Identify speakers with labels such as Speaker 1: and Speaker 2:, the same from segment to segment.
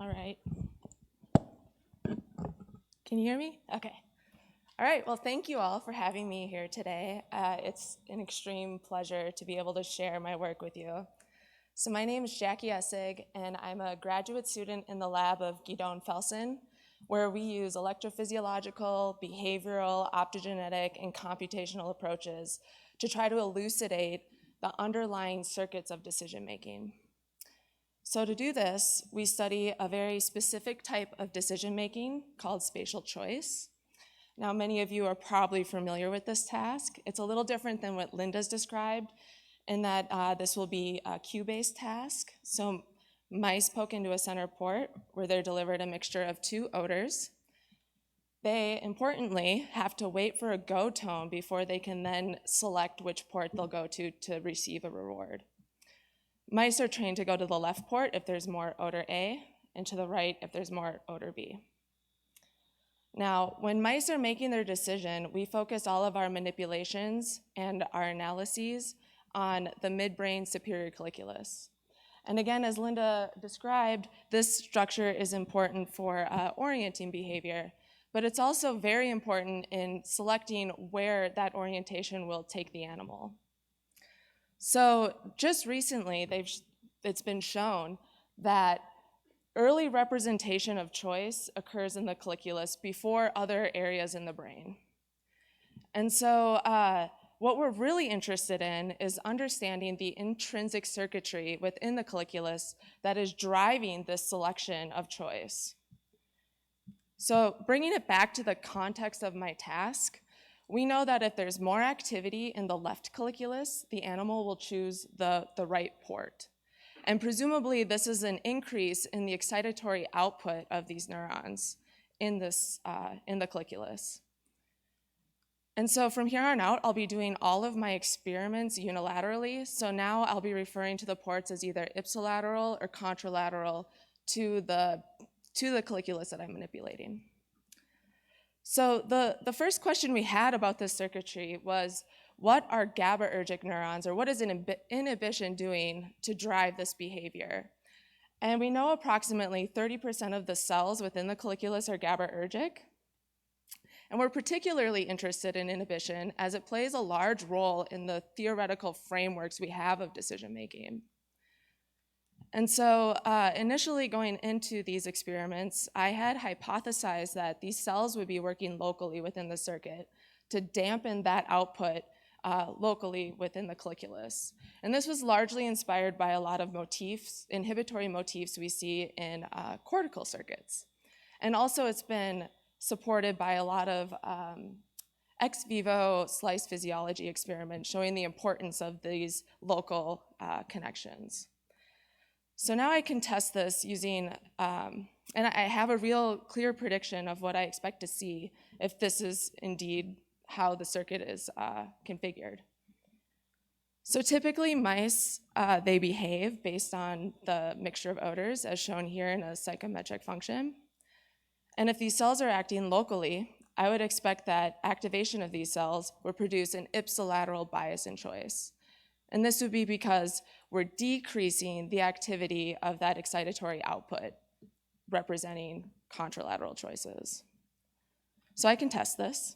Speaker 1: All right. Can you hear me? Okay. All right, well, thank you all for having me here today. It's an extreme pleasure to be able to share my work with you. So my name is Jaclyn Essig, and I'm a graduate student in the lab of Gidon Felsen, where we use electrophysiological, behavioral, optogenetic, and computational approaches to try to elucidate the underlying circuits of decision-making. So to do this, we study a very specific type of decision-making called spatial choice. Now, many of you are probably familiar with this task. It's a little different than what Linda's described in that this will be a cue-based task. So mice poke into a center port where they're delivered a mixture of two odors. They, importantly, have to wait for a go tone before they can then select which port they'll go to receive a reward. Mice are trained to go to the left port if there's more odor A, and to the right if there's more odor B. Now, when mice are making their decision, we focus all of our manipulations and our analyses on the midbrain superior colliculus. And again, as Linda described, this structure is important for orienting behavior, but it's also very important in selecting where that orientation will take the animal. So just recently, it's been shown that early representation of choice occurs in the colliculus before other areas in the brain. And so what we're really interested in is understanding the intrinsic circuitry within the colliculus that is driving this selection of choice. So bringing it back to the context of my task, we know that if there's more activity in the left colliculus, the animal will choose the right port. And presumably this is an increase in the excitatory output of these neurons in the colliculus. And so from here on out, I'll be doing all of my experiments unilaterally. So now I'll be referring to the ports as either ipsilateral or contralateral to the colliculus that I'm manipulating. So the first question we had about this circuitry was, what are GABAergic neurons, or what is an inhibition doing to drive this behavior? And we know approximately 30% of the cells within the colliculus are GABAergic. And we're particularly interested in inhibition as it plays a large role in the theoretical frameworks we have of decision making. And so initially going into these experiments, I had hypothesized that these cells would be working locally within the circuit to dampen that output locally within the colliculus. And this was largely inspired by a lot of motifs, inhibitory motifs we see in cortical circuits. And also it's been supported by a lot of ex vivo slice physiology experiments showing the importance of these local connections. So now I can test this using, and I have a real clear prediction of what I expect to see if this is indeed how the circuit is configured. So typically mice, they behave based on the mixture of odors as shown here in a psychometric function. And if these cells are acting locally, I would expect that activation of these cells would produce an ipsilateral bias in choice. And this would be because we're decreasing the activity of that excitatory output representing contralateral choices. So I can test this,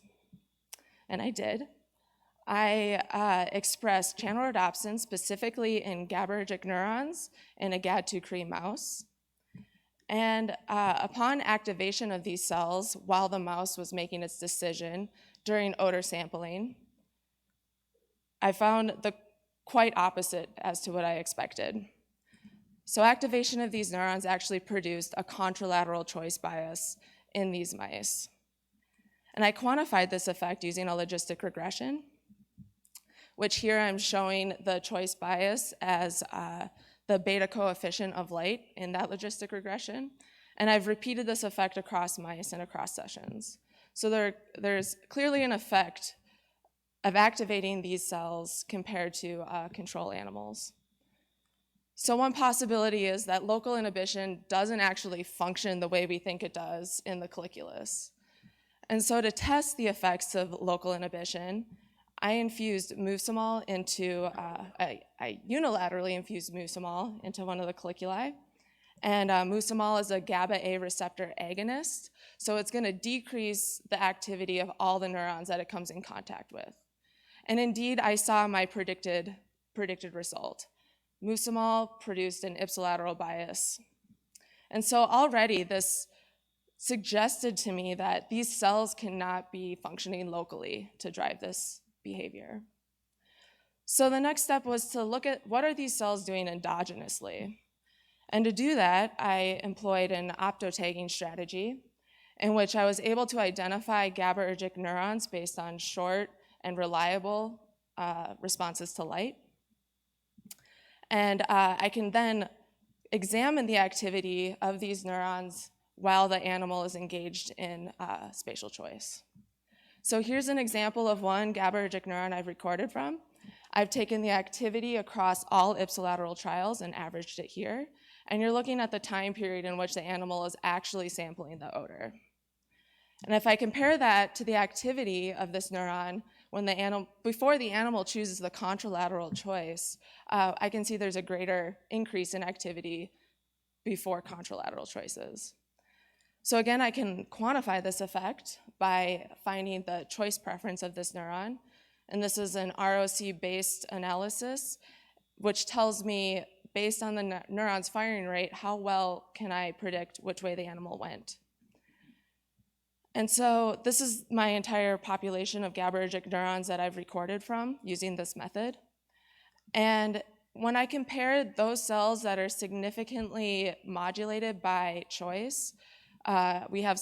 Speaker 1: and I did. I expressed channel rhodopsin specifically in GABAergic neurons in a GAD2-Cre mouse. And upon activation of these cells while the mouse was making its decision during odor sampling, I found the quite opposite as to what I expected. So activation of these neurons actually produced a contralateral choice bias in these mice. And I quantified this effect using a logistic regression, which here I'm showing the choice bias as the beta coefficient of light in that logistic regression. And I've repeated this effect across mice and across sessions. So there's clearly an effect of activating these cells compared to control animals. So one possibility is that local inhibition doesn't actually function the way we think it does in the colliculus. And so to test the effects of local inhibition, I infused mucimol into, I unilaterally infused mucimol into one of the colliculi. And mucimol is a GABA-A receptor agonist, so it's going to decrease the activity of all the neurons that it comes in contact with. And indeed, I saw my predicted result. Mucimol produced an ipsilateral bias. And so already this suggested to me that these cells cannot be functioning locally to drive this behavior. So the next step was to look at what are these cells doing endogenously. And to do that, I employed an optotagging strategy in which I was able to identify GABAergic neurons based on short and reliable responses to light. And I can then examine the activity of these neurons while the animal is engaged in spatial choice. So here's an example of one GABAergic neuron I've recorded from. I've taken the activity across all ipsilateral trials and averaged it here. And you're looking at the time period in which the animal is actually sampling the odor. And if I compare that to the activity of this neuron when before the animal chooses the contralateral choice, I can see there's a greater increase in activity before contralateral choices. So again, I can quantify this effect by finding the choice preference of this neuron. And this is an ROC-based analysis, which tells me, based on the neuron's firing rate, how well can I predict which way the animal went. And so this is my entire population of GABAergic neurons that I've recorded from using this method. And when I compare those cells that are significantly modulated by choice, we have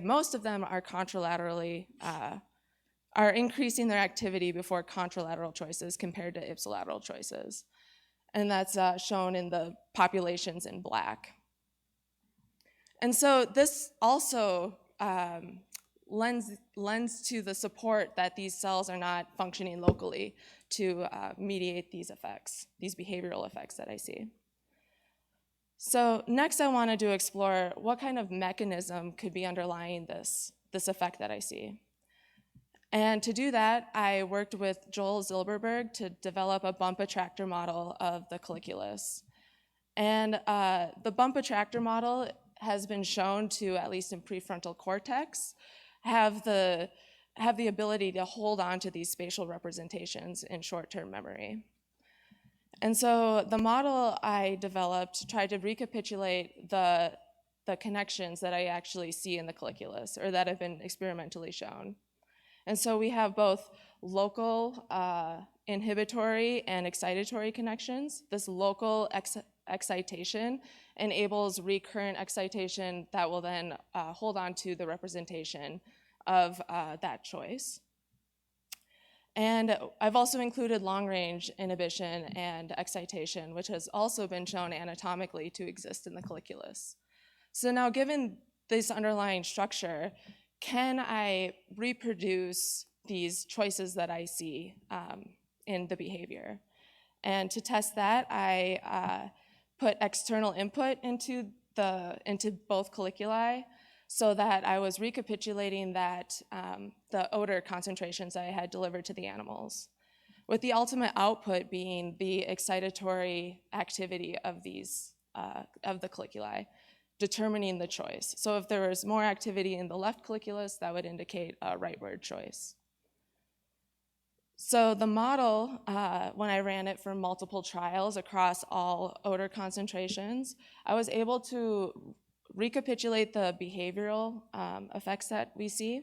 Speaker 1: most of them are contralaterally, are increasing their activity before contralateral choices compared to ipsilateral choices. And that's shown in the populations in black. And so this also lends to the support that these cells are not functioning locally to mediate these effects, these behavioral effects that I see. So next I wanted to explore what kind of mechanism could be underlying this effect that I see. And to do that, I worked with Joel Zilberberg to develop a bump attractor model of the colliculus. And the bump attractor model has been shown to, at least in prefrontal cortex, have the ability to hold on to these spatial representations in short-term memory. And so the model I developed tried to recapitulate the connections that I actually see in the colliculus, or that have been experimentally shown. And so we have both local inhibitory and excitatory connections. This local excitation enables recurrent excitation that will then hold on to the representation of that choice. And I've also included long-range inhibition and excitation, which has also been shown anatomically to exist in the colliculus. So now, given this underlying structure, can I reproduce these choices that I see in the behavior? And to test that, I put external input into both colliculi so that I was recapitulating that the odor concentrations I had delivered to the animals, with the ultimate output being the excitatory activity of the colliculi, determining the choice. So if there was more activity in the left colliculus, that would indicate a rightward choice. So the model, when I ran it for multiple trials across all odor concentrations, I was able to recapitulate the behavioral effects that we see.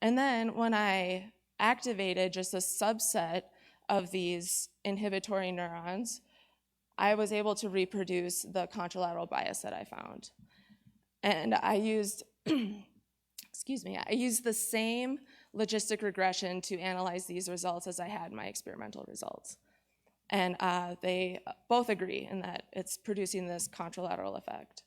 Speaker 1: And then when I activated just a subset of these inhibitory neurons, I was able to reproduce the contralateral bias that I found. And I used, I used the same logistic regression to analyze these results as I had my experimental results. And they both agree in that it's producing this contralateral effect.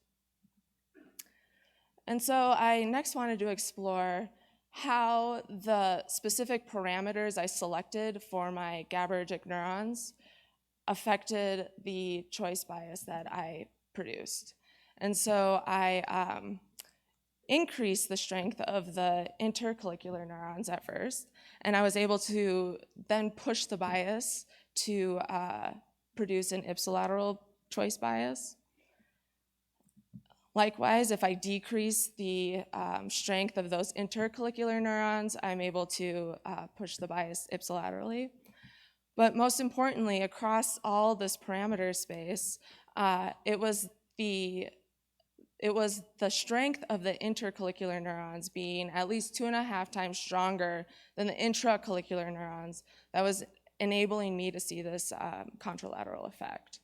Speaker 1: And so I next wanted to explore how the specific parameters I selected for my GABAergic neurons affected the choice bias that I produced. And so I increased the strength of the intercollicular neurons at first, and I was able to then push the bias to produce an ipsilateral choice bias. Likewise, if I decrease the strength of those intercollicular neurons, I'm able to push the bias ipsilaterally. But most importantly, across all this parameter space, it was the strength of the intercollicular neurons being at least 2.5 times stronger than the intracollicular neurons that was enabling me to see this contralateral effect.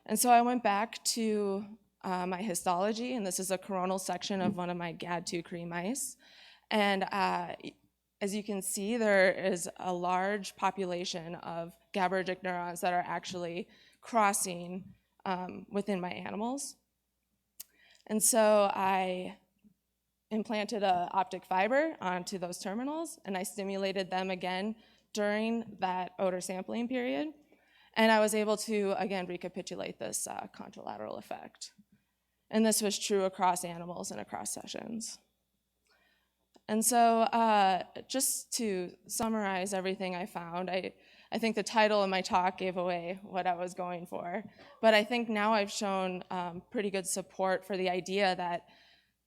Speaker 1: And so I went back to my histology, and this is a coronal section of one of my GAD2 Cree mice. And as you can see, there is a large population of GABAergic neurons that are actually crossing within my animals. And so I implanted an optic fiber onto those terminals, and I stimulated them again during that odor sampling period. And I was able to, again, recapitulate this contralateral effect. And this was true across animals and across sessions. And so just to summarize everything I found, I think the title of my talk gave away what I was going for. But I think now I've shown pretty good support for the idea that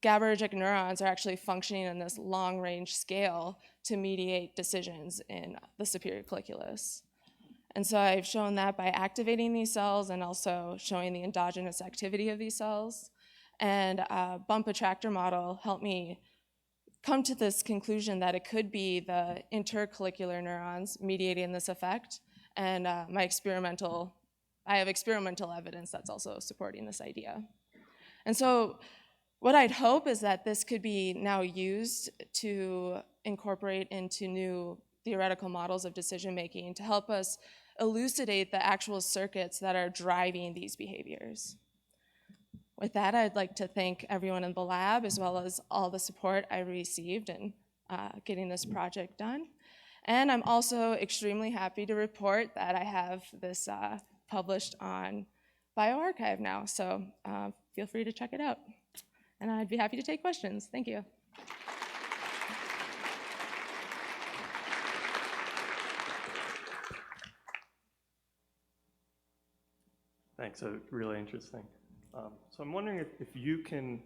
Speaker 1: GABAergic neurons are actually functioning in this long-range scale to mediate decisions in the superior colliculus. And so I've shown that by activating these cells and also showing the endogenous activity of these cells. And a bump attractor model helped me come to this conclusion that it could be the intercollicular neurons mediating this effect. And I have experimental evidence that's also supporting this idea. And so what I'd hope is that this could be now used to incorporate into new theoretical models of decision making to help us elucidate the actual circuits that are driving these behaviors. With that, I'd like to thank everyone in the lab as well as all the support I received in getting this project done. And I'm also extremely happy to report that I have this published on bioRxiv now, so feel free to check it out. And I'd be happy to take questions. Thank you.
Speaker 2: Thanks, so really interesting. So I'm wondering if you can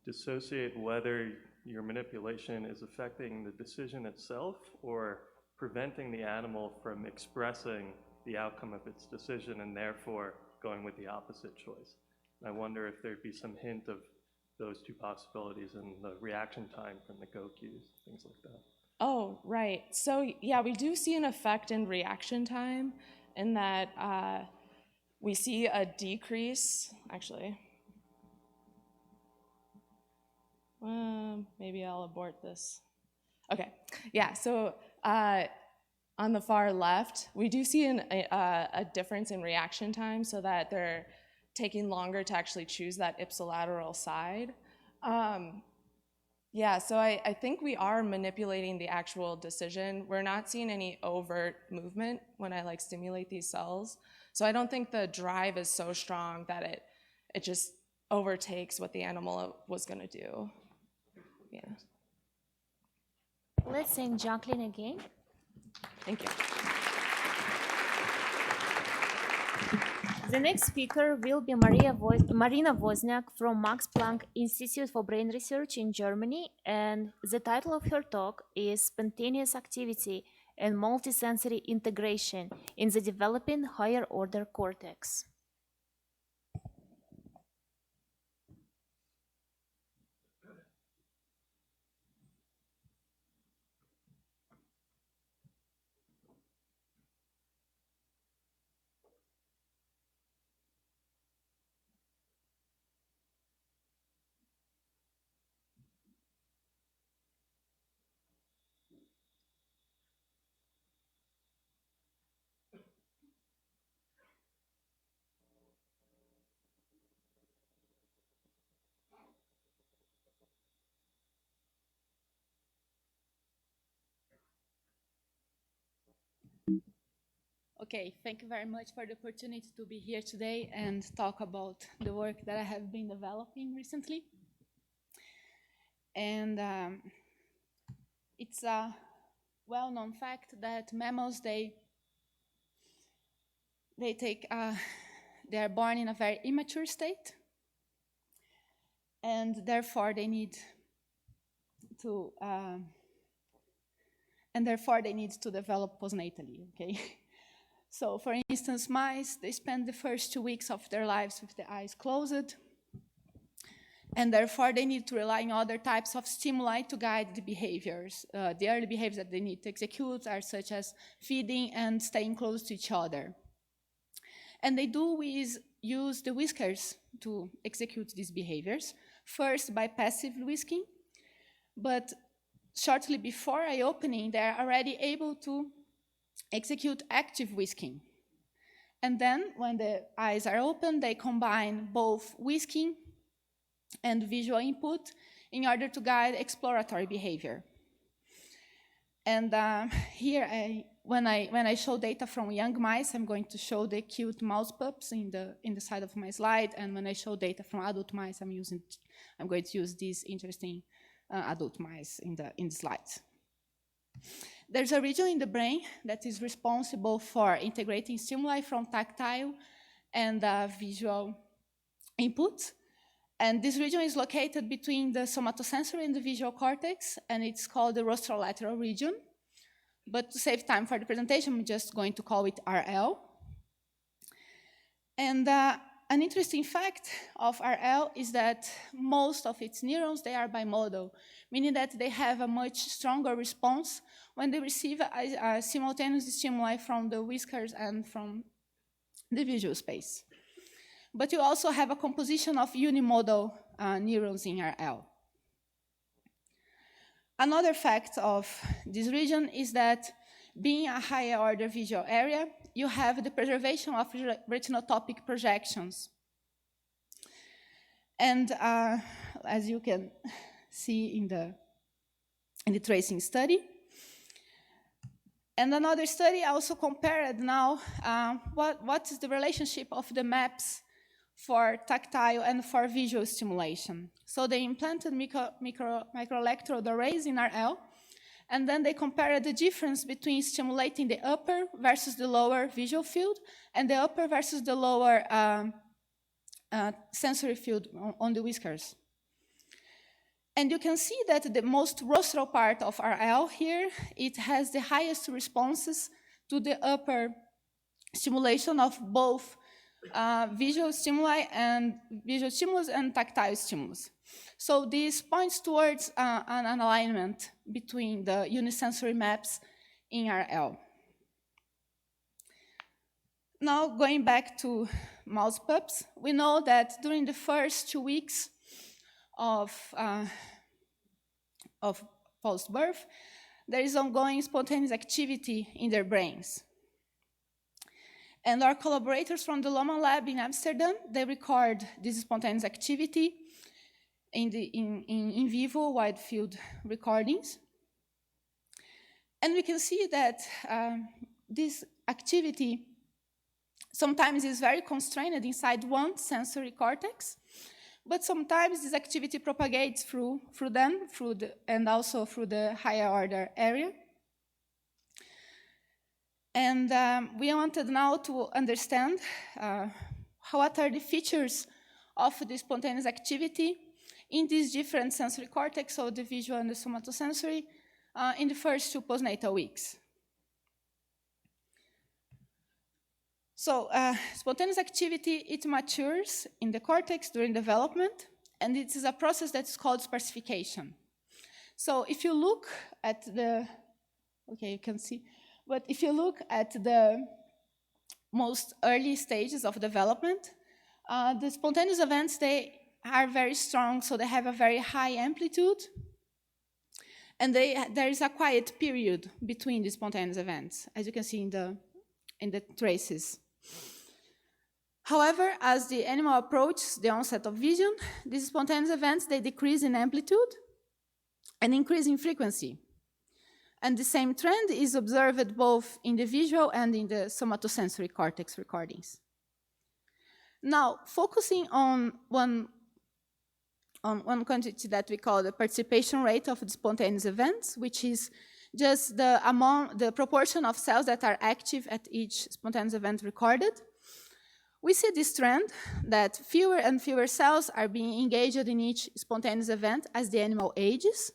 Speaker 2: dissociate whether your manipulation is affecting the decision itself or preventing the animal from expressing the outcome of its decision and therefore going with the opposite choice. And I wonder if there'd be some hint of those two possibilities in the reaction time from the go cues, things like that.
Speaker 1: Oh, right. So yeah, we do see an effect in reaction time in that we see a decrease, actually. Maybe I'll abort this. Okay, yeah, so on the far left, we do see a difference in reaction time so that they're taking longer to actually choose that ipsilateral side. Yeah, so I think we are manipulating the actual decision. We're not seeing any overt movement when I stimulate these cells. So I don't think the drive is so strong that it just overtakes what the animal was gonna do. Yeah.
Speaker 3: Let's thank Jaclyn again.
Speaker 1: Thank you.
Speaker 3: The next speaker will be Marina Wosniack from Max Planck Institute for Brain Research in Germany, and the title of her talk is Spontaneous Activity and Multisensory Integration in the Developing Higher Order Cortex.
Speaker 4: Okay, thank you very much for the opportunity to be here today and talk about the work that I have been developing recently. And it's a well-known fact that mammals, they are born in a very immature state. and therefore they need to develop postnatally, okay? So for instance, mice, they spend the first 2 weeks of their lives with the eyes closed, and therefore they need to rely on other types of stimuli to guide the behaviors. The early behaviors that they need to execute are such as feeding and staying close to each other. And they do use the whiskers to execute these behaviors, first by passive whisking, but shortly before eye opening, they're already able to execute active whisking. And then when the eyes are open, they combine both whisking and visual input in order to guide exploratory behavior. And here, when I show data from young mice, I'm going to show the cute mouse pups in the side of my slide. And when I show data from adult mice, I'm going to use these interesting adult mice in the slides. There's a region in the brain that is responsible for integrating stimuli from tactile and visual input. And this region is located between the somatosensory and the visual cortex, and it's called the rostrolateral region. But to save time for the presentation, I'm just going to call it RL. And an interesting fact of RL is that most of its neurons, they are bimodal, meaning that they have a much stronger response when they receive a simultaneous stimuli from the whiskers and from the visual space. But you also have a composition of unimodal neurons in RL. Another fact of this region is that being a higher order visual area, you have the preservation of retinotopic projections. And as you can see in the tracing study. And another study also compared now what is the relationship of the maps for tactile and for visual stimulation. So they implanted microelectrode arrays in RL, and then they compared the difference between stimulating the upper versus the lower visual field and the upper versus the lower sensory field on the whiskers. And you can see that the most rostral part of RL here, it has the highest responses to the upper stimulation of both visual stimulus and tactile stimulus. So this points towards an alignment between the unisensory maps in RL. Now, going back to mouse pups, we know that during the first 2 weeks of post-birth, there is ongoing spontaneous activity in their brains. And our collaborators from the Lohmann lab in Amsterdam, they record this spontaneous activity in vivo wide field recordings. And we can see that this activity sometimes is very constrained inside one sensory cortex, but sometimes this activity propagates through them, and also through the higher order area. And we wanted now to understand what are the features of the spontaneous activity in these different sensory cortex, so the visual and the somatosensory, in the first 2 postnatal weeks. So spontaneous activity, it matures in the cortex during development, and it is a process that's called sparsification. So if you look at the, okay, you can see, but if you look at the most early stages of development, the spontaneous events, they are very strong, so they have a very high amplitude, and there is a quiet period between the spontaneous events, as you can see in the traces. However, as the animal approaches the onset of vision, these spontaneous events, they decrease in amplitude and increase in frequency. And the same trend is observed both in the visual and in the somatosensory cortex recordings. Now, focusing on one quantity that we call the participation rate of the spontaneous events, which is just the proportion of cells that are active at each spontaneous event recorded, We see this trend that fewer and fewer cells are being engaged in each spontaneous event as the animal ages.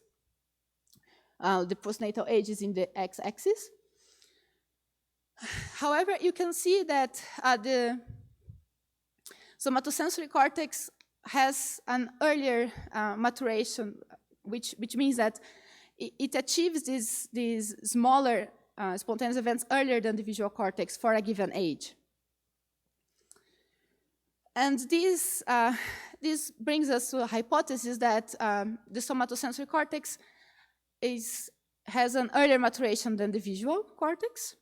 Speaker 4: The postnatal age is in the x-axis. However, you can see that the somatosensory cortex has an earlier maturation, which means that it achieves these smaller spontaneous events earlier than the visual cortex for a given age. And this brings us to a hypothesis that the somatosensory cortex has an earlier maturation than the visual cortex,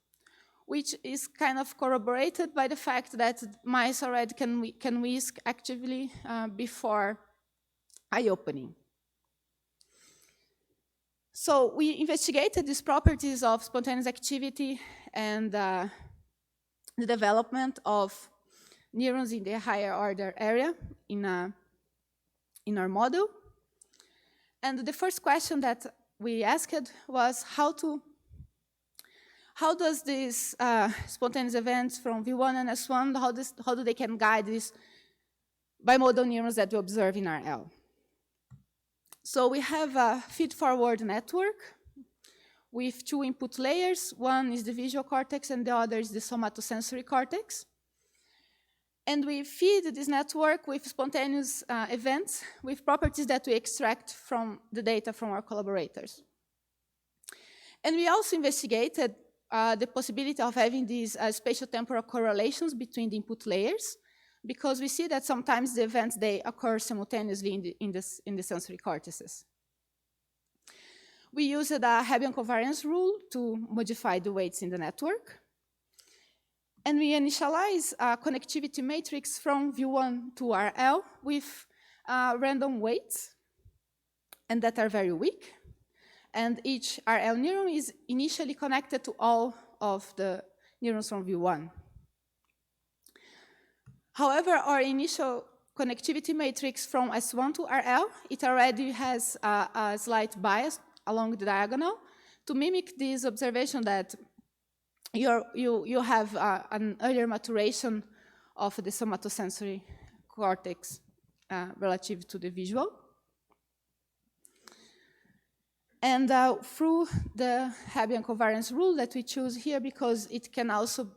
Speaker 4: which is kind of corroborated by the fact that mice already can whisk actively before eye-opening. So we investigated these properties of spontaneous activity and the development of neurons in the higher order area in our model. And the first question that we asked was how does these spontaneous events from V1 and S1, how do they can guide these bimodal neurons that we observe in RL? So we have a feed-forward network with two input layers. One is the visual cortex and the other is the somatosensory cortex. And we feed this network with spontaneous events with properties that we extract from the data from our collaborators. And we also investigated the possibility of having these spatiotemporal correlations between the input layers, because we see that sometimes the events, they occur simultaneously in the sensory cortices. We used a Hebbian covariance rule to modify the weights in the network. And we initialize a connectivity matrix from V1 to RL with random weights, and that are very weak. And each RL neuron is initially connected to all of the neurons from V1. However, our initial connectivity matrix from S1 to RL, it already has a slight bias along the diagonal to mimic this observation that you have an earlier maturation of the somatosensory cortex relative to the visual. And through the Hebbian covariance rule that we choose here, because it can also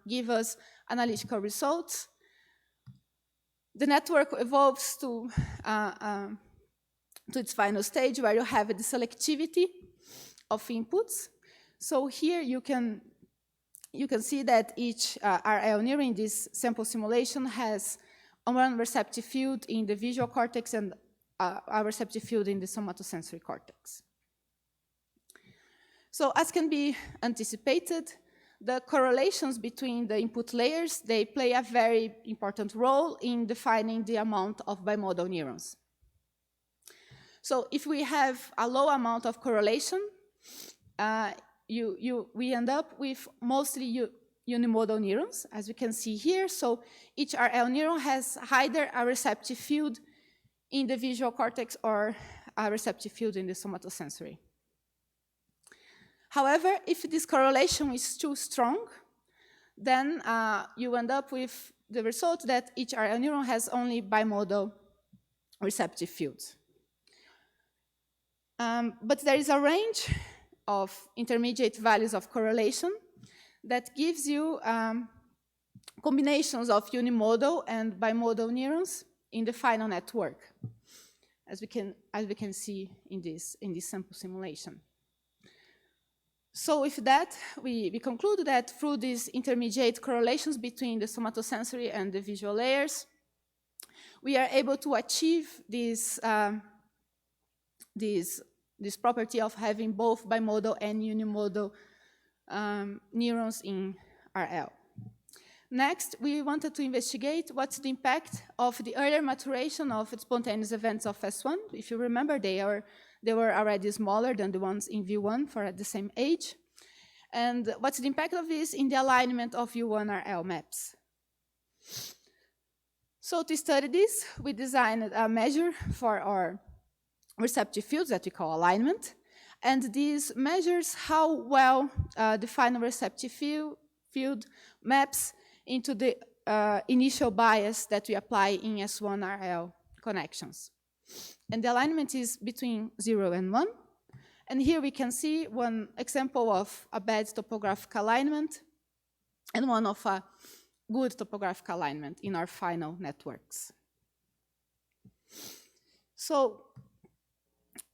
Speaker 4: give us analytical results, the network evolves to its final stage where you have the selectivity of inputs. So here you can see that each RL neuron in this sample simulation has one receptive field in the visual cortex and a receptive field in the somatosensory cortex. So as can be anticipated, the correlations between the input layers, they play a very important role in defining the amount of bimodal neurons. So if we have a low amount of correlation, we end up with mostly unimodal neurons, as we can see here. So each RL neuron has either a receptive field in the visual cortex or a receptive field in the somatosensory. However, if this correlation is too strong, then you end up with the result that each RL neuron has only bimodal receptive fields. But there is a range of intermediate values of correlation that gives you combinations of unimodal and bimodal neurons in the final network, as we can see in this sample simulation. So with that, we conclude that through these intermediate correlations between the somatosensory and the visual layers, we are able to achieve this property of having both bimodal and unimodal neurons in RL. Next, we wanted to investigate what's the impact of the earlier maturation of spontaneous events of S1. If you remember, they were already smaller than the ones in V1 for at the same age. And what's the impact of this in the alignment of V1 RL maps? So to study this, we designed a measure for our receptive fields that we call alignment. And this measures how well the final receptive field maps into the initial bias that we apply in S1RL connections. And the alignment is between 0 and 1. And here we can see one example of a bad topographic alignment and one of a good topographic alignment in our final networks. So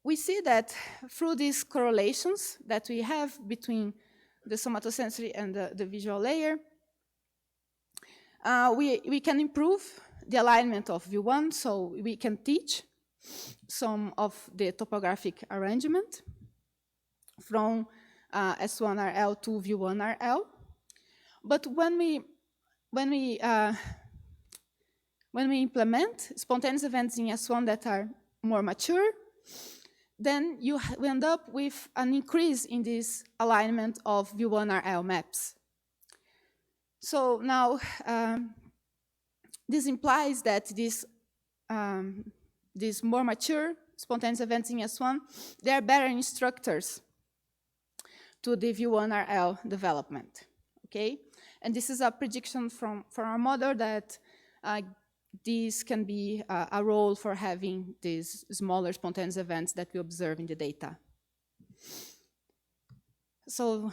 Speaker 4: we see that through these correlations that we have between the somatosensory and the visual layer, we can improve the alignment of V1, so we can teach some of the topographic arrangement from S1RL to V1RL. But when we implement spontaneous events in S1 that are more mature, then we end up with an increase in this alignment of V1RL maps. So now this implies that these more mature spontaneous events in S1, they are better instructors to the V1RL development, okay? And this is a prediction from our model that this can be a role for having these smaller spontaneous events that we observe in the data. So,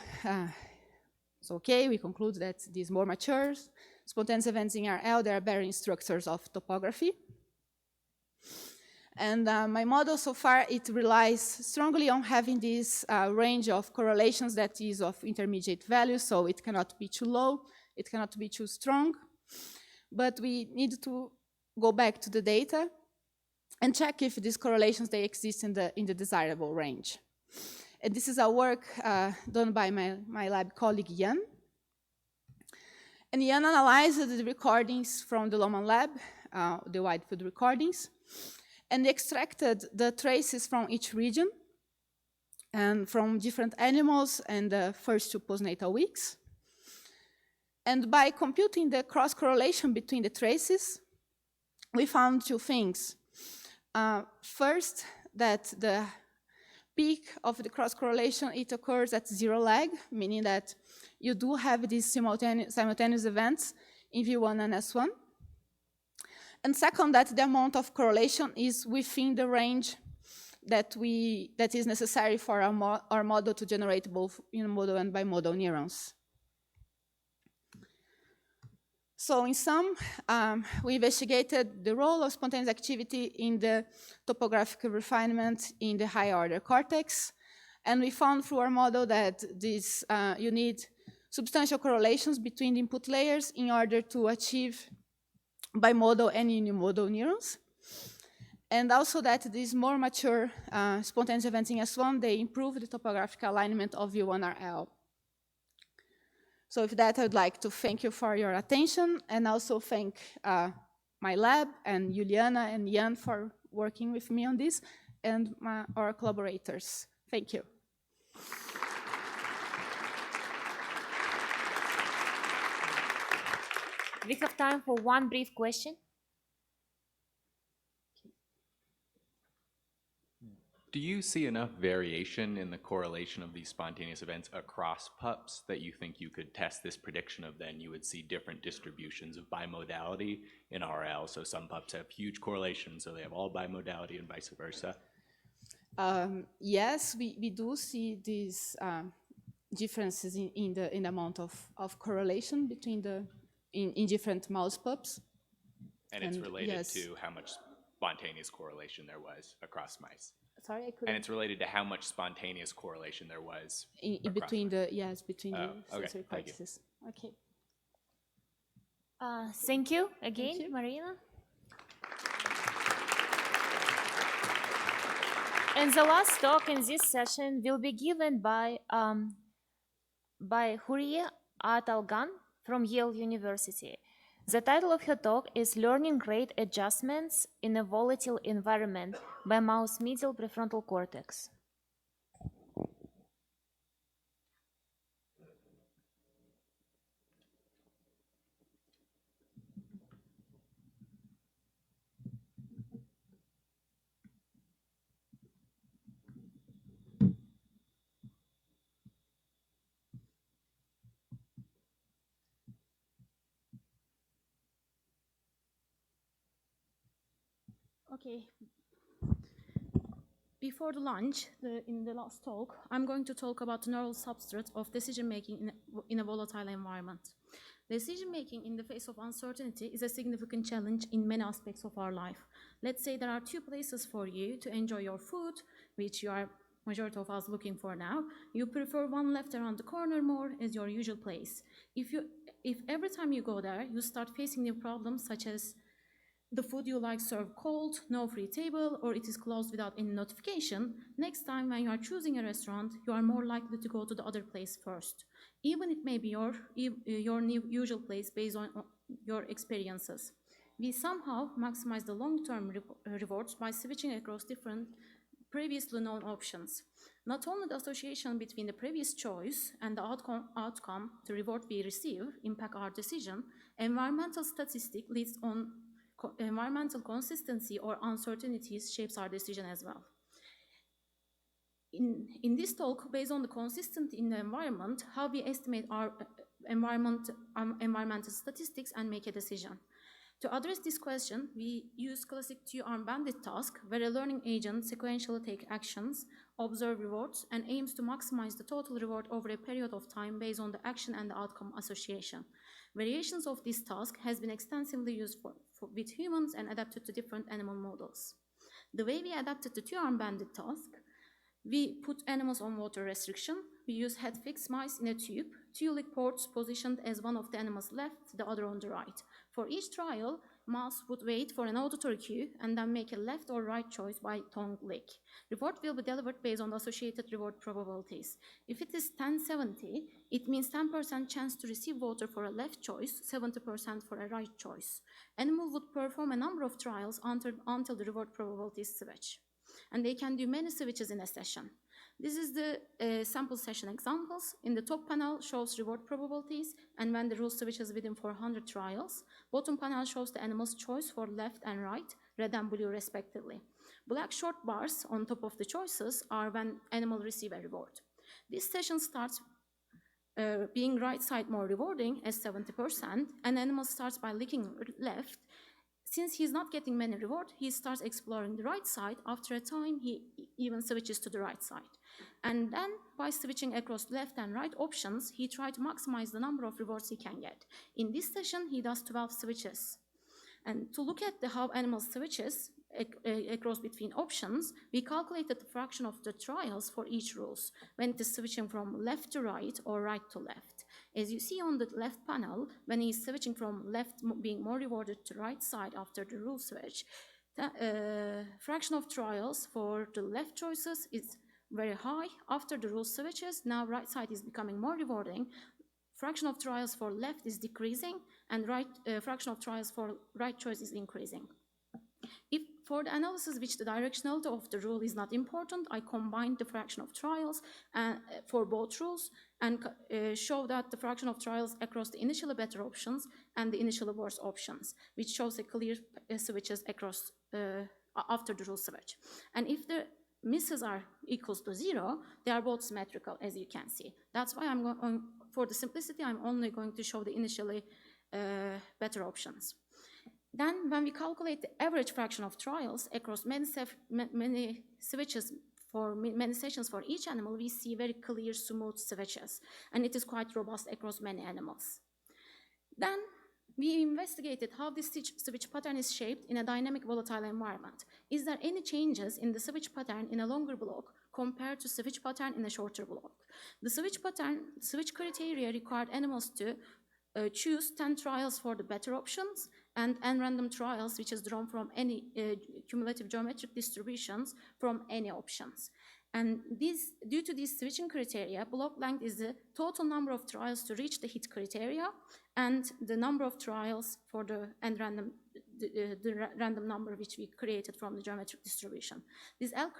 Speaker 4: okay, we conclude that these more mature spontaneous events in RL, they are better instructors of topography. And my model so far, it relies strongly on having this range of correlations that is of intermediate value, so it cannot be too low, it cannot be too strong. But we need to go back to the data and check if these correlations, they exist in the desirable range. And this is a work done by my lab colleague, Jan. And Jan analyzed the recordings from the Lohmann lab, the wide field recordings, and extracted the traces from each region and from different animals and the first 2 postnatal weeks. And by computing the cross-correlation between the traces, we found 2 things. First, that the peak of the cross-correlation, it occurs at 0 lag, meaning that you do have these simultaneous events in V1 and S1. And second, that the amount of correlation is within the range that is necessary for our model to generate both unimodal and bimodal neurons. So in sum, we investigated the role of spontaneous activity in the topographic refinement in the higher order cortex. And we found through our model that you need substantial correlations between the input layers in order to achieve bimodal and unimodal neurons. And also that these more mature spontaneous events in S1, they improve the topographic alignment of V1RL. So with that, I would like to thank you for your attention and also thank my lab and Julijana and Jan for working with me on this and our collaborators. Thank you.
Speaker 3: We have time for one brief question.
Speaker 5: Do you see enough variation in the correlation of these spontaneous events across pups that you think you could test this prediction of then you would see different distributions of bimodality in RL? So some pups have huge correlations, so they have all bimodality and vice versa.
Speaker 4: Yes, we do see these differences in the amount of correlation between in different mouse pups.
Speaker 5: And it's related
Speaker 4: yes.
Speaker 5: to how much spontaneous correlation there was across mice.
Speaker 4: Sorry, I couldn't.
Speaker 5: And it's related to how much spontaneous correlation there was
Speaker 4: between the
Speaker 5: okay.
Speaker 4: sensory cortices. Okay.
Speaker 3: Thank you again, Marina. And the last talk in this session will be given by Huriye Atilgan from Yale University. The title of her talk is Learning Rate Adjustments in a Volatile Environment by Mouse Medial Prefrontal Cortex.
Speaker 6: Okay. Before the lunch, in the last talk, I'm going to talk about the neural substrate of decision-making in a volatile environment. Decision-making in the face of uncertainty is a significant challenge in many aspects of our life. Let's say there are two places for you to enjoy your food, which you are majority of us looking for now. You prefer one left around the corner more as your usual place. If every time you go there, you start facing new problems such as the food you like served cold, no free table, or it is closed without any notification, next time when you are choosing a restaurant, you are more likely to go to the other place first, even it may be your new usual place based on your experiences. We somehow maximize the long-term rewards by switching across different previously known options. Not only the association between the previous choice and the outcome, the reward we receive, impact our decision, environmental statistic leads on environmental consistency or uncertainties shapes our decision as well. In this talk, based on the consistency in the environment, how we estimate our environmental statistics and make a decision. To address this question, we use classic two-arm bandit task, where a learning agent sequentially takes actions, observe rewards, and aims to maximize the total reward over a period of time based on the action and the outcome association. Variations of this task has been extensively used with humans and adapted to different animal models. The way we adapted the two-arm bandit task, we put animals on water restriction. We use head-fixed mice in a tube, two lick ports positioned as one of the animals left, the other on the right. For each trial, mouse would wait for an auditory cue and then make a left or right choice by tongue lick. Reward will be delivered based on the associated reward probabilities. If it is 10-70, it means 10% chance to receive water for a left choice, 70% for a right choice. Animal would perform a number of trials until the reward probabilities switch. And they can do many switches in a session. This is the sample session examples. In the top panel shows reward probabilities and when the rule switches within 400 trials. Bottom panel shows the animal's choice for left and right, red and blue respectively. Black short bars on top of the choices are when animal receive a reward. This session starts being right side more rewarding as 70%, and animal starts by licking left. Since he's not getting many reward, he starts exploring the right side. After a time, he even switches to the right side. And then, by switching across left and right options, he tries to maximize the number of rewards he can get. In this session, he does 12 switches. And to look at how animals switches across between options, we calculated the fraction of the trials for each rules, when it is switching from left to right or right to left. As you see on the left panel, when he's switching from left being more rewarded to right side after the rule switch, the fraction of trials for the left choices is very high. After the rule switches, now right side is becoming more rewarding. Fraction of trials for left is decreasing, and fraction of trials for right choice is increasing. If for the analysis which the directionality of the rule is not important, I combined the fraction of trials for both rules and show that the fraction of trials across the initially better options and the initially worse options, which shows a clear switches across after the rule switch. And if the misses are equals to 0, they are both symmetrical, as you can see. That's why I'm going, for the simplicity, I'm only going to show the initially better options. Then, when we calculate the average fraction of trials across many switches for many sessions for each animal, we see very clear, smooth switches, and it is quite robust across many animals. Then, we investigated how this switch pattern is shaped in a dynamic volatile environment. Is there any changes in the switch pattern in a longer block compared to switch pattern in a shorter block? The switch criteria required animals to choose 10 trials for the better options and n random trials, which is drawn from any cumulative geometric distributions from any options. And due to these switching criteria, block length is the total number of trials to reach the hit criteria and the number of trials for the n random, the random number which we created from the geometric distribution. This L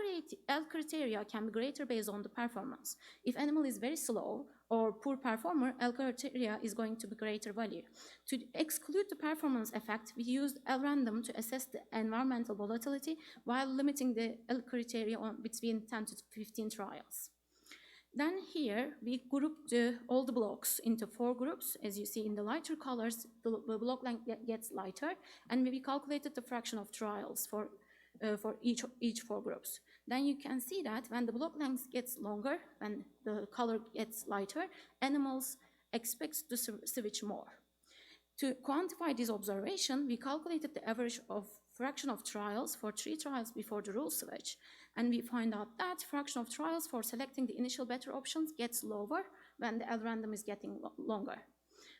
Speaker 6: criteria can be greater based on the performance. If animal is very slow or poor performer, L criteria is going to be greater value. To exclude the performance effect, we used L random to assess the environmental volatility while limiting the L criteria on between 10 to 15 trials. Then here, we grouped all the blocks into 4 groups. As you see in the lighter colors, the block length gets lighter, and we calculated the fraction of trials for for each 4 groups. Then you can see that when the block length gets longer, when the color gets lighter, animals expect to switch more. To quantify this observation, we calculated the average of fraction of trials for 3 trials before the rule switch, and we find out that fraction of trials for selecting the initial better options gets lower when the L random is getting longer.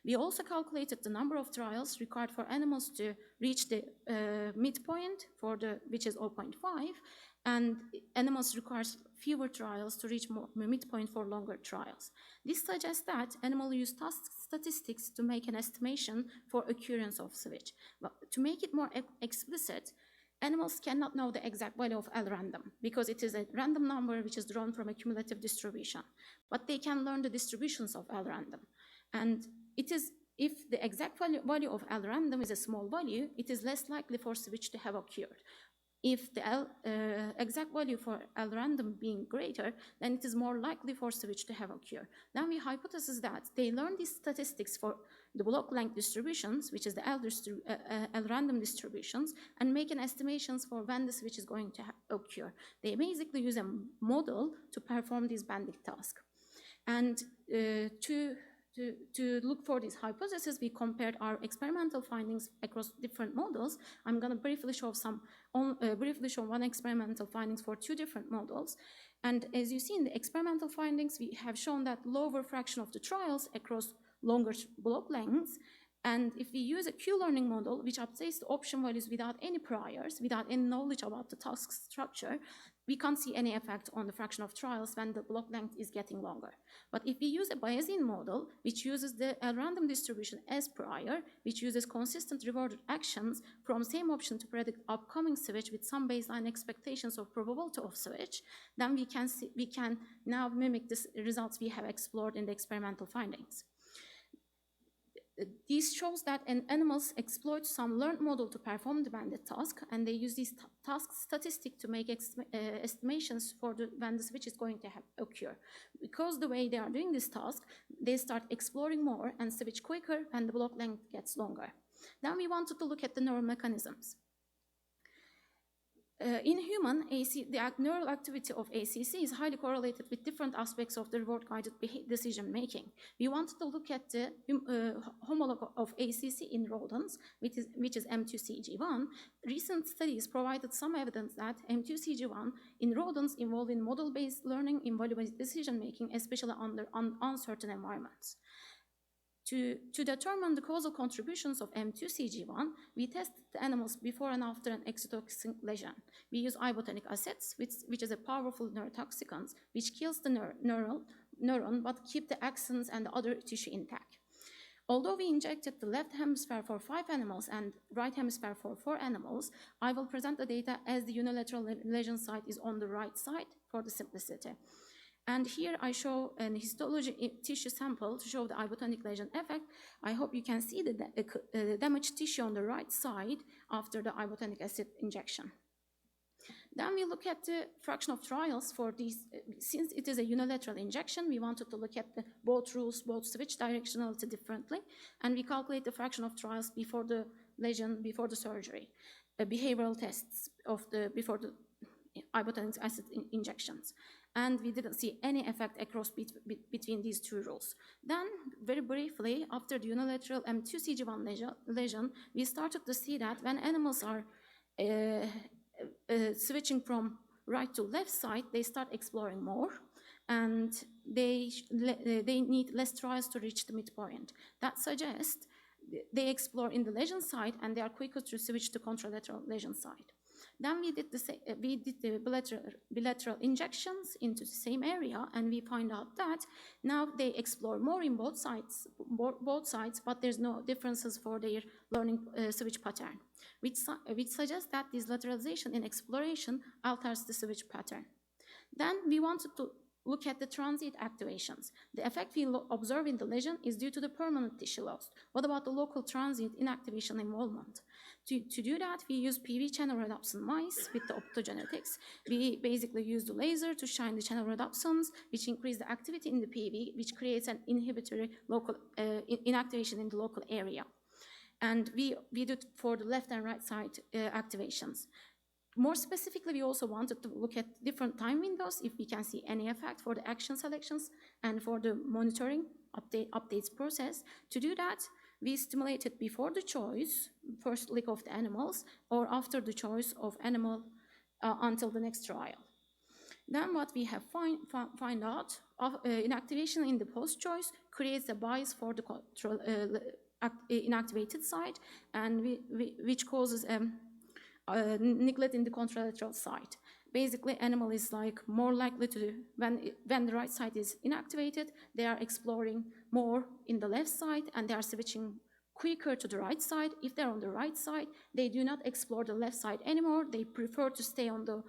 Speaker 6: We also calculated the number of trials required for animals to reach the midpoint, which is 0.5, and animals require fewer trials to reach midpoint for longer trials. This suggests that animals use task statistics to make an estimation for occurrence of switch. But to make it more explicit, animals cannot know the exact value of L random because it is a random number which is drawn from a cumulative distribution. But they can learn the distributions of L random. And it is, if the exact value of L random is a small value, it is less likely for switch to have occurred. If the exact value for L random being greater, then it is more likely for switch to have occurred. Then we hypothesize that they learn these statistics for the block length distributions, which is the L random distributions, and make an estimations for when the switch is going to occur. They basically use a model to perform this banding task. And to look for this hypothesis, we compared our experimental findings across different models. I'm going to briefly show one experimental findings for 2 different models. And as you see in the experimental findings, we have shown that lower fraction of the trials across longer block lengths. And if we use a Q-learning model, which updates the option values without any priors, without any knowledge about the task structure, we can't see any effect on the fraction of trials when the block length is getting longer. But if we use a Bayesian model, which uses the random distribution as prior, which uses consistent rewarded actions from same option to predict upcoming switch with some baseline expectations of probability of switch, then we can now mimic the results we have explored in the experimental findings. This shows that animals exploit some learned model to perform the banded task, and they use this task statistic to make estimations for when the switch is going to occur. Because the way they are doing this task, they start exploring more and switch quicker when the block length gets longer. Then we wanted to look at the neural mechanisms. In human, the neural activity of ACC is highly correlated with different aspects of the reward-guided decision making. We wanted to look at the homologue of ACC in rodents, which is M2CG1. Recent studies provided some evidence that M2CG1 in rodents involved in model-based learning in value-based decision making, especially under uncertain environments. To determine the causal contributions of M2CG1, we tested the animals before and after an exotoxic lesion. We use ibotenic acids, which is a powerful neurotoxicant, which kills the neuron but keep the axons and the other tissue intact. Although we injected the left hemisphere for 5 animals and right hemisphere for 4 animals, I will present the data as the unilateral lesion site is on the right side for the simplicity. And here I show an histology tissue sample to show the ibotenic lesion effect. I hope you can see the damaged tissue on the right side after the ibotenic acid injection. Then we look at the fraction of trials for these. Since it is a unilateral injection, we wanted to look at both rules, both switch directionality differently, and we calculate the fraction of trials before the lesion, before the surgery, behavioral tests before the ibotenic acid injections. And we didn't see any effect across between these 2 rules. Then, very briefly, after the unilateral M2CG1 lesion, we started to see that when animals are switching from right to left side, they start exploring more, and they need less trials to reach the midpoint. That suggests they explore in the lesion side, and they are quicker to switch to contralateral lesion side. Then we did the bilateral injections into the same area, and we find out that now they explore more in both sides, but there's no differences for their learning switch pattern, which suggests that this lateralization in exploration alters the switch pattern. Then we wanted to look at the transient activations. The effect we observe in the lesion is due to the permanent tissue loss. What about the local transient inactivation involvement? To do that, we use PV channel rhodopsin mice with the optogenetics. We basically use the laser to shine the channel rhodopsins, which increase the activity in the PV, which creates an inhibitory local inactivation in the local area. And we do it for the left and right side activations. More specifically, we also wanted to look at different time windows if we can see any effect for the action selections and for the monitoring updates process. To do that, we stimulated before the choice, first lick of the animals, or after the choice of animal until the next trial. Then what we have find out, inactivation in the post-choice creates a bias for the control, inactivated side, and which causes neglect in the contralateral side. Basically, animal is like more likely to, when the right side is inactivated, they are exploring more in the left side, and they are switching quicker to the right side. If they're on the right side, they do not explore the left side anymore. They prefer to stay on the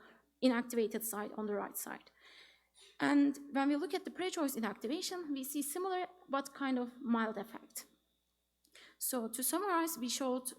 Speaker 6: inactivated side on the right side. And when we look at the pre-choice inactivation, we see similar but kind of mild effect. So to summarize, we showed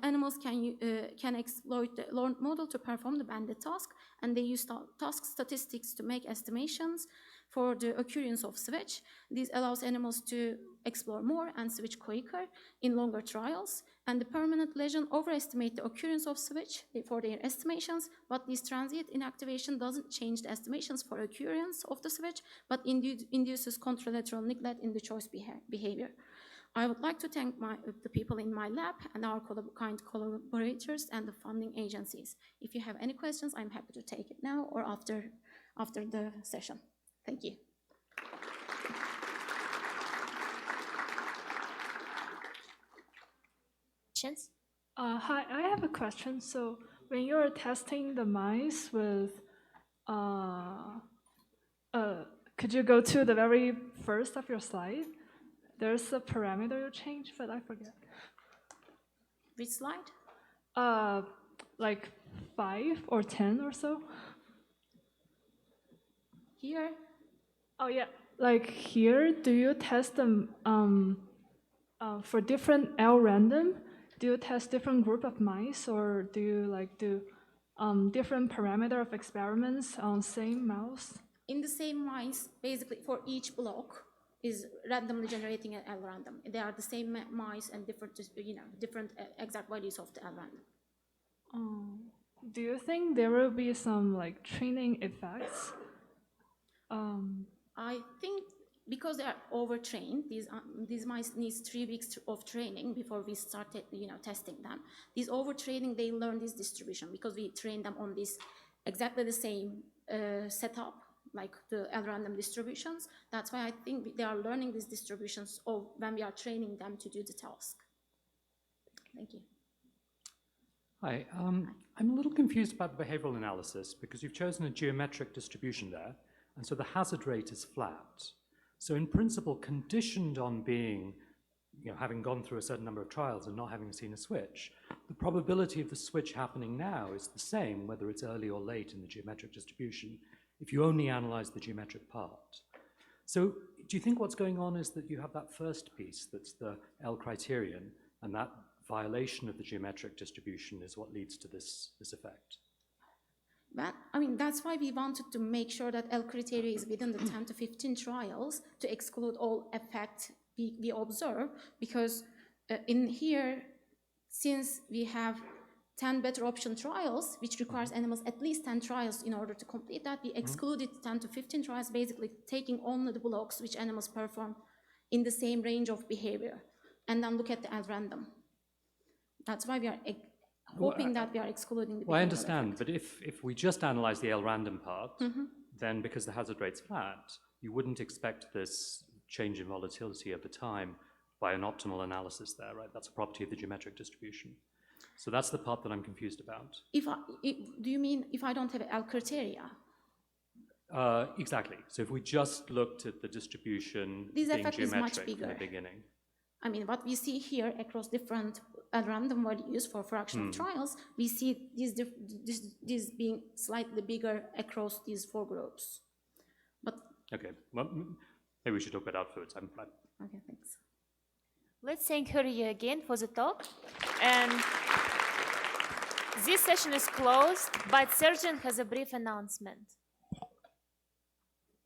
Speaker 6: animals can exploit the learned model to perform the bandit task, and they use task statistics to make estimations for the occurrence of switch. This allows animals to explore more and switch quicker in longer trials, and the permanent lesion overestimate the occurrence of switch for their estimations, but this transient inactivation doesn't change the estimations for occurrence of the switch, but induces contralateral neglect in the choice behavior. I would like to thank the people in my lab and our kind collaborators and the funding agencies. If you have any questions, I'm happy to take it now or after the session. Thank you.
Speaker 3: Questions?
Speaker 7: Hi, I have a question. So when you're testing the mice with, could you go to the very first of your slide? There's a parameter you change, but I forget.
Speaker 6: Which slide?
Speaker 7: Like 5 or 10 or so.
Speaker 6: Here?
Speaker 7: Oh yeah, like here, do you test them for different L random? Do you test different group of mice, or do you like do different parameter of experiments on same mouse?
Speaker 6: In the same mice, basically for each block is randomly generating an L random. They are the same mice and different exact values of the L random.
Speaker 7: Do you think there will be some like training effects?
Speaker 6: I think because they are overtrained, these mice need 3 weeks of training before we started, testing them. These overtraining, they learn this distribution because we train them on this exactly the same setup, like the L random distributions. That's why I think they are learning these distributions when we are training them to do the task. Thank you.
Speaker 8: Hi, I'm a little confused about the behavioral analysis because you've chosen a geometric distribution there, and so the hazard rate is flat. So in principle, conditioned on being, having gone through a certain number of trials and not having seen a switch, the probability of the switch happening now is the same, whether it's early or late in the geometric distribution, if you only analyze the geometric part. So do you think what's going on is that you have that first piece that's the L criterion, and that violation of the geometric distribution is what leads to this effect?
Speaker 6: That's why we wanted to make sure that L criteria is within the 10 to 15 trials to exclude all effect we observe, because in here, since we have 10 better option trials, which requires animals at least 10 trials in order to complete that, we excluded 10 to 15 trials, basically taking only the blocks which animals perform in the same range of behavior, and then look at the L random. That's why we are hoping that we are excluding the.
Speaker 8: Well, I understand, effect. But if we just analyze the L random part, then because the hazard rate's flat, you wouldn't expect this change in volatility over time by an optimal analysis there, right? That's a property of the geometric distribution. So that's the part that I'm confused about.
Speaker 6: Do you mean if I don't have L criteria?
Speaker 8: Exactly. So if we just looked at the distribution
Speaker 6: this
Speaker 8: being
Speaker 6: effect
Speaker 8: geometric
Speaker 6: is much bigger
Speaker 8: from the beginning.
Speaker 6: What we see here across different random values for fractional trials, we see this being slightly bigger across these 4 groups. But
Speaker 8: okay, well, maybe we should talk about afterwards.
Speaker 6: Okay, thanks.
Speaker 3: Let's thank Huriye again for the talk. And this session is closed, but Sergeant has a brief announcement.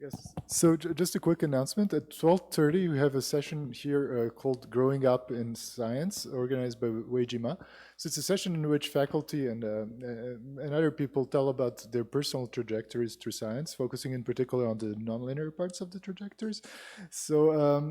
Speaker 9: Yes. So just a quick announcement. At 12:30, we have a session here called Growing Up in Science, organized by Weijima. So it's a session in which faculty and other people tell about their personal trajectories through science, focusing in particular on the nonlinear parts of the trajectories. So